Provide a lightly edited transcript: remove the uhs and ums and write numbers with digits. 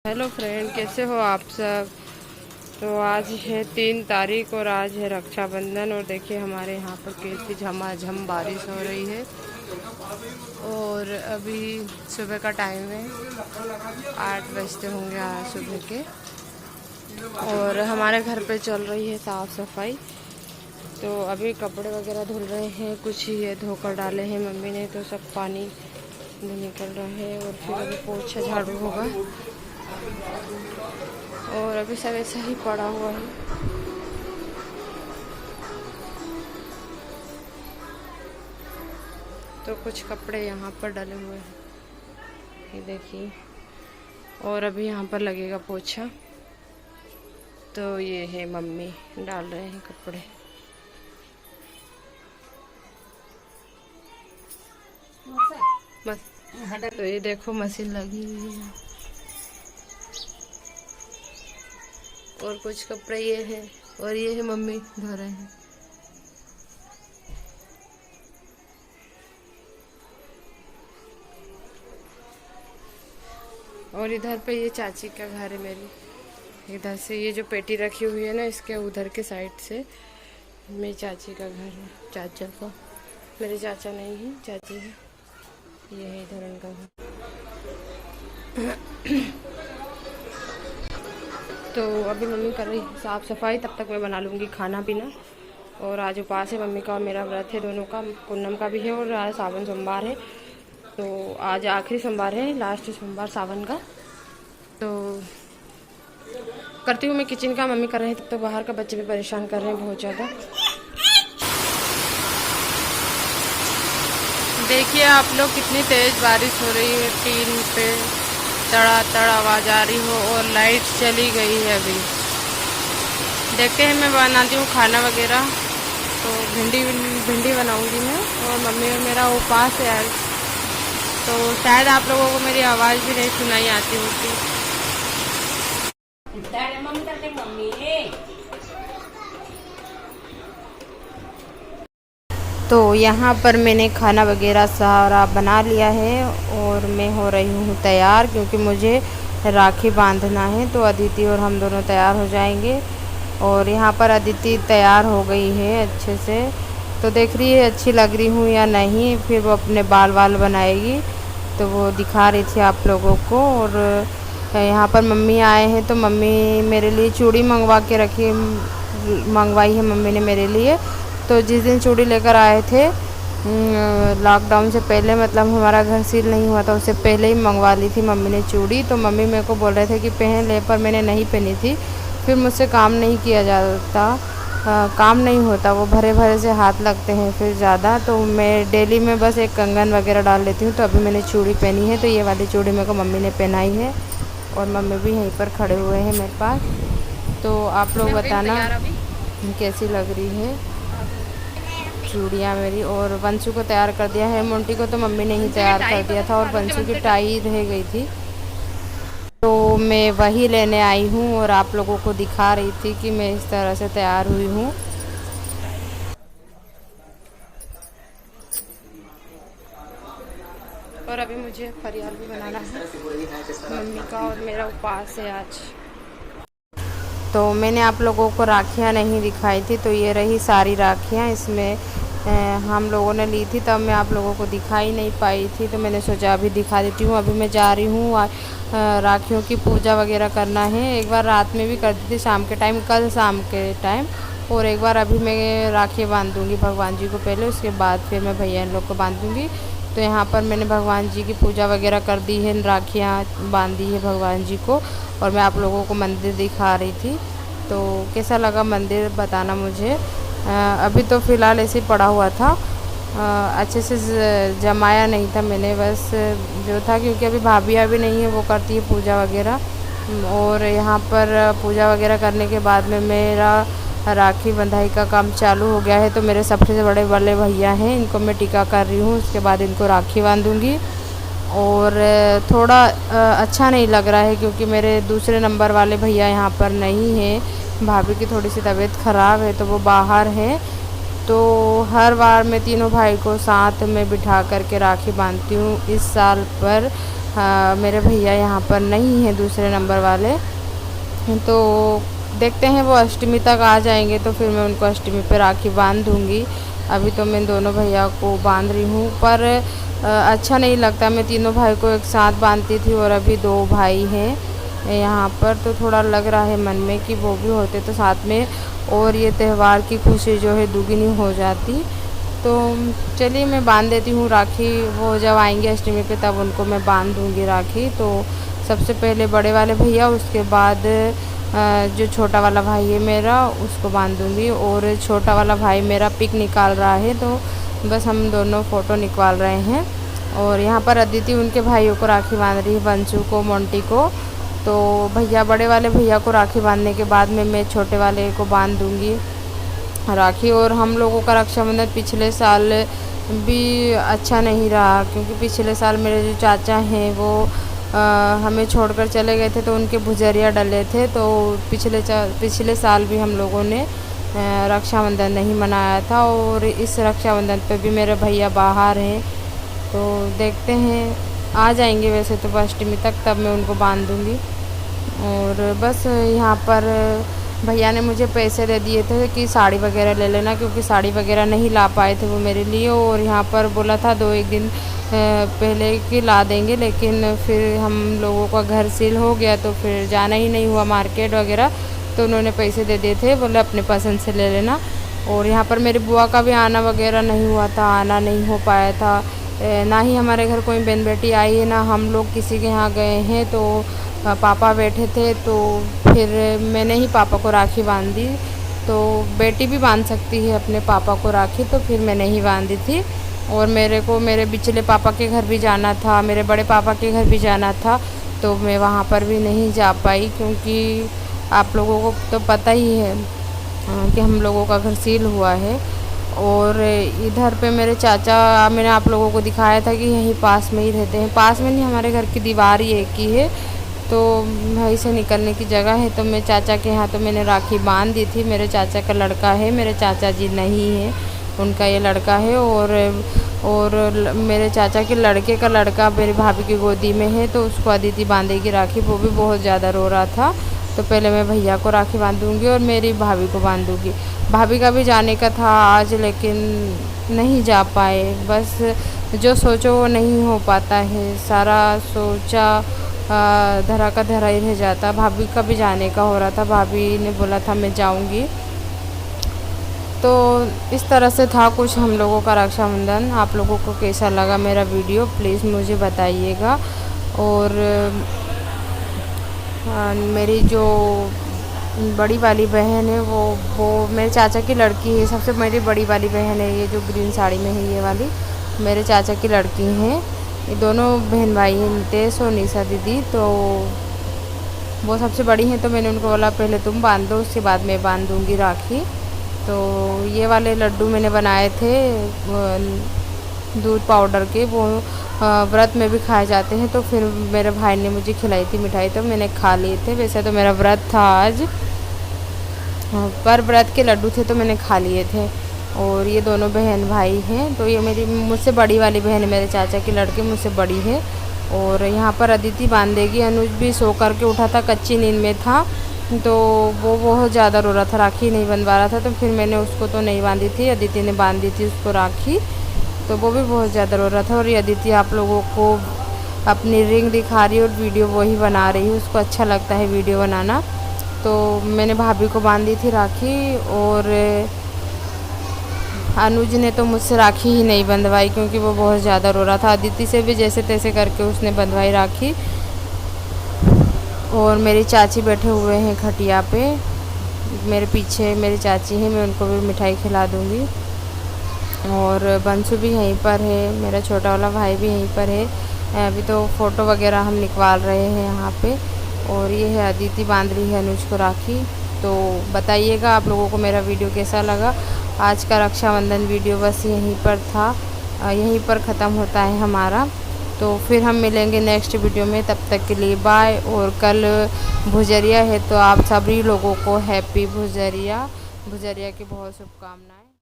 Hello friend, कैसे हो आप सब। तो आज है 3 तारीख और आज है रक्षाबंधन। और देखिए हमारे यहाँ पर कैसी झमाझम बारिश हो रही है। और अभी सुबह का टाइम है, 8 बजते होंगे आज सुबह के। और हमारे घर पे चल रही है साफ़ सफाई। तो अभी कपड़े वगैरह धुल रहे हैं, कुछ ये धोकर डाले हैं मम्मी ने, तो सब पानी निकल रहा है। और फिर अभी पोछा झाड़ू होगा। और अभी सब ऐसा ही पड़ा हुआ है। तो कुछ कपड़े यहाँ पर डले हुए हैं, ये देखिए। और अभी यहाँ पर लगेगा पोछा। तो ये है मम्मी डाल रहे हैं कपड़े। बस तो ये देखो मशीन लगी हुई है। और कुछ कपड़े ये है, और ये है मम्मी धो रहे हैं। और इधर पे ये चाची का घर है मेरी। इधर से ये जो पेटी रखी हुई है ना, इसके उधर के साइड से मेरी चाची का घर है। चाचा का, मेरे चाचा नहीं है, चाची है। ये है इधर उनका घर। तो अभी मम्मी कर रही है साफ़ सफाई, तब तक मैं बना लूँगी खाना पीना। और आज उपास है मम्मी का और मेरा व्रत है, दोनों का। पूनम का भी है और आज सावन सोमवार है। तो आज आखिरी सोमवार है, लास्ट सोमवार सावन का। तो करती हूँ मैं किचन का, मम्मी कर रहे हैं। तब तो बाहर का बच्चे भी परेशान कर रहे हैं बहुत ज़्यादा। देखिए आप लोग, कितनी तेज़ बारिश हो रही है। टीन पे तड़ातड़ आवाज़ आ रही हो और लाइट चली गई है अभी। देखते हैं, मैं बनाती हूँ खाना वगैरह। तो भिंडी बनाऊँगी मैं। और मम्मी और मेरा उपास है आज, तो शायद आप लोगों को मेरी आवाज़ भी नहीं सुनाई आती होगी। तो यहाँ पर मैंने खाना वगैरह सारा बना लिया है और मैं हो रही हूँ तैयार, क्योंकि मुझे राखी बांधना है। तो अदिति और हम दोनों तैयार हो जाएंगे। और यहाँ पर अदिति तैयार हो गई है अच्छे से। तो देख रही है अच्छी लग रही हूँ या नहीं। फिर वो अपने बाल बनाएगी, तो वो दिखा रही थी आप लोगों को। और यहाँ पर मम्मी आए हैं, तो मम्मी मेरे लिए चूड़ी मंगवाई है मम्मी ने मेरे लिए। तो जिस दिन चूड़ी लेकर आए थे, लॉकडाउन से पहले, मतलब हमारा घर सील नहीं हुआ था, उससे पहले ही मंगवा ली थी मम्मी ने चूड़ी। तो मम्मी मेरे को बोल रहे थे कि पहन ले, पर मैंने नहीं पहनी थी। फिर मुझसे काम नहीं किया जाता, काम नहीं होता, वो भरे भरे से हाथ लगते हैं फिर ज़्यादा। तो मैं डेली में बस एक कंगन वगैरह डाल लेती हूँ। तो अभी मैंने चूड़ी पहनी है, तो ये वाली चूड़ी मेरे को मम्मी ने पहनाई है। और मम्मी भी यहीं पर खड़े हुए हैं मेरे पास। तो आप लोग बताना कैसी लग रही है चूड़ियाँ मेरी। और वंशु को तैयार कर दिया है, मोंटी को तो मम्मी ने ही तैयार कर दिया था। और वंशु की टाई रह गई थी, तो मैं वही लेने आई हूँ। और आप लोगों को दिखा रही थी कि मैं इस तरह से तैयार हुई हूँ। और अभी मुझे फरियाल भी बनाना है मम्मी का, और मेरा उपवास है आज। तो मैंने आप लोगों को राखियाँ नहीं दिखाई थी, तो ये रही सारी राखियाँ। इसमें हम लोगों ने ली थी, तब मैं आप लोगों को दिखाई नहीं पाई थी। तो मैंने सोचा अभी दिखा देती हूँ। अभी मैं जा रही हूँ राखियों की पूजा वगैरह करना है। एक बार रात में भी कर दी थी, शाम के टाइम, कल शाम के टाइम। और एक बार अभी मैं राखी बांध दूँगी भगवान जी को पहले, उसके बाद फिर मैं भैया इन लोग को बांध दूँगी। तो यहाँ पर मैंने भगवान जी की पूजा वगैरह कर दी है, राखियाँ बांध दी है भगवान जी को। और मैं आप लोगों को मंदिर दिखा रही थी। तो कैसा लगा मंदिर बताना मुझे। अभी तो फ़िलहाल ऐसे ही पड़ा हुआ था, अच्छे से जमाया नहीं था मैंने, बस जो था। क्योंकि अभी भाभी भी नहीं है, वो करती है पूजा वगैरह। और यहाँ पर पूजा वगैरह करने के बाद में मेरा राखी बंधाई का काम चालू हो गया है। तो मेरे सबसे बड़े वाले भैया हैं, इनको मैं टीका कर रही हूँ, उसके बाद इनको राखी बांधूँगी। और थोड़ा अच्छा नहीं लग रहा है, क्योंकि मेरे दूसरे नंबर वाले भैया यहाँ पर नहीं हैं। भाभी की थोड़ी सी तबीयत ख़राब है, तो वो बाहर हैं। तो हर बार मैं तीनों भाई को साथ में बिठा करके राखी बांधती हूँ। इस साल पर मेरे भैया यहाँ पर नहीं हैं, दूसरे नंबर वाले। तो देखते हैं, वो अष्टमी तक आ जाएंगे तो फिर मैं उनको अष्टमी पे राखी बांध दूँगी। अभी तो मैं दोनों भैया को बांध रही हूँ, पर अच्छा नहीं लगता। मैं तीनों भाई को एक साथ बांधती थी और अभी 2 भाई हैं यहाँ पर, तो थोड़ा लग रहा है मन में कि वो भी होते तो साथ में, और ये त्यौहार की खुशी जो है दुगनी हो जाती। तो चलिए मैं बांध देती हूँ राखी। वो जब आएंगे अष्टमी पे तब उनको मैं बांध दूँगी राखी। तो सबसे पहले बड़े वाले भैया, उसके बाद जो छोटा वाला भाई है मेरा उसको बांध दूँगी। और छोटा वाला भाई मेरा पिक निकाल रहा है, तो बस हम दोनों फ़ोटो निकाल रहे हैं। और यहाँ पर अदिति उनके भाइयों को राखी बांध रही है, बंसू को, मोंटी को। तो भैया, बड़े वाले भैया को राखी बांधने के बाद में मैं छोटे वाले को बांध दूँगी राखी। और हम लोगों का रक्षाबंधन पिछले साल भी अच्छा नहीं रहा, क्योंकि पिछले साल मेरे जो चाचा हैं वो हमें छोड़कर चले गए थे, तो उनके भुजरिया डले थे। तो पिछले साल भी हम लोगों ने रक्षाबंधन नहीं मनाया था। और इस रक्षाबंधन पे भी मेरे भैया बाहर हैं, तो देखते हैं, आ जाएंगे वैसे तो अष्टमी तक, तब मैं उनको बांध दूँगी। और बस यहाँ पर भैया ने मुझे पैसे दे दिए थे कि साड़ी वगैरह ले लेना, क्योंकि साड़ी वगैरह नहीं ला पाए थे वो मेरे लिए। और यहाँ पर बोला था 2-1 दिन पहले कि ला देंगे, लेकिन फिर हम लोगों का घर सील हो गया तो फिर जाना ही नहीं हुआ मार्केट वगैरह। तो उन्होंने पैसे दे दिए थे, बोले अपने पसंद से ले लेना। और यहाँ पर मेरी बुआ का भी आना वगैरह नहीं हुआ था, आना नहीं हो पाया था। ना ही हमारे घर कोई बहन बेटी आई है, ना हम लोग किसी के यहाँ गए हैं। तो पापा बैठे थे, तो फिर मैंने ही पापा को राखी बांधी। तो बेटी भी बांध सकती है अपने पापा को राखी, तो फिर मैंने ही बांधी थी। और मेरे को मेरे बिचले पापा के घर भी जाना था, मेरे बड़े पापा के घर भी जाना था, तो मैं वहाँ पर भी नहीं जा पाई, क्योंकि आप लोगों को तो पता ही है कि हम लोगों का घर सील हुआ है। और इधर पे मेरे चाचा, मैंने आप लोगों को दिखाया था कि यहीं पास में ही रहते हैं। पास में नहीं, हमारे घर की दीवार ही एक ही है, तो वहीं से निकलने की जगह है। तो मैं चाचा के यहाँ तो मैंने राखी बांध दी थी। मेरे चाचा का लड़का है, मेरे चाचा जी नहीं है, उनका ये लड़का है। और मेरे चाचा के लड़के का लड़का मेरी भाभी की गोदी में है, तो उसको अदिति बांधेगी राखी। वो भी बहुत ज़्यादा रो रहा था। तो पहले मैं भैया को राखी बांधूँगी और मेरी भाभी को बांधूँगी। भाभी का भी जाने का था आज, लेकिन नहीं जा पाए। बस जो सोचो वो नहीं हो पाता है, सारा सोचा धरा का धरा ही रह जाता। भाभी का भी जाने का हो रहा था, भाभी ने बोला था मैं जाऊंगी। तो इस तरह से था कुछ हम लोगों का रक्षाबंधन। आप लोगों को कैसा लगा मेरा वीडियो, प्लीज़ मुझे बताइएगा। और मेरी जो बड़ी वाली बहन है वो मेरे चाचा की लड़की है। सबसे मेरी बड़ी वाली बहन है, ये जो ग्रीन साड़ी में है, ये वाली मेरे चाचा की लड़की हैं। ये दोनों बहन भाई हैं, नितेश और निशा दीदी। तो वो सबसे बड़ी हैं, तो मैंने उनको बोला पहले तुम बांध दो, उसके बाद मैं बांध दूँगी राखी। तो ये वाले लड्डू मैंने बनाए थे दूध पाउडर के, वो व्रत में भी खाए जाते हैं। तो फिर मेरे भाई ने मुझे खिलाई थी मिठाई, तो मैंने खा लिए थे। वैसे तो मेरा व्रत था आज, पर व्रत के लड्डू थे तो मैंने खा लिए थे। और ये दोनों बहन भाई हैं। तो ये मेरी मुझसे बड़ी वाली बहन है, मेरे चाचा की लड़की मुझसे बड़ी है। और यहाँ पर अदिति बांधेगी। अनुज भी सो करके उठा था, कच्ची नींद में था, तो वो बहुत ज़्यादा रो रहा था, राखी नहीं बंधवा रहा था। तो फिर मैंने उसको तो नहीं बांधी थी, अदिति ने बांधी थी उसको राखी। तो वो भी बहुत ज़्यादा रो रहा था। और ये अदिति आप लोगों को अपनी रिंग दिखा रही है और वीडियो वही बना रही है, उसको अच्छा लगता है वीडियो बनाना। तो मैंने भाभी को बांधी थी राखी। और अनुज ने तो मुझसे राखी ही नहीं बंधवाई, क्योंकि वो बहुत ज़्यादा रो रहा था। अदिति से भी जैसे तैसे करके उसने बंधवाई राखी। और मेरी चाची बैठे हुए हैं खटिया पे, मेरे पीछे मेरी चाची हैं, मैं उनको भी मिठाई खिला दूँगी। और बंसू भी यहीं पर है, मेरा छोटा वाला भाई भी यहीं पर है। अभी तो फ़ोटो वगैरह हम निकाल रहे हैं यहाँ पे। और ये है अदिति बांध रही है अनुज को राखी। तो बताइएगा आप लोगों को मेरा वीडियो कैसा लगा। आज का रक्षाबंधन वीडियो बस यहीं पर था, यहीं पर ख़त्म होता है हमारा। तो फिर हम मिलेंगे नेक्स्ट वीडियो में, तब तक के लिए बाय। और कल भुजरिया है, तो आप सभी लोगों को हैप्पी भुजरिया की बहुत शुभकामनाएं।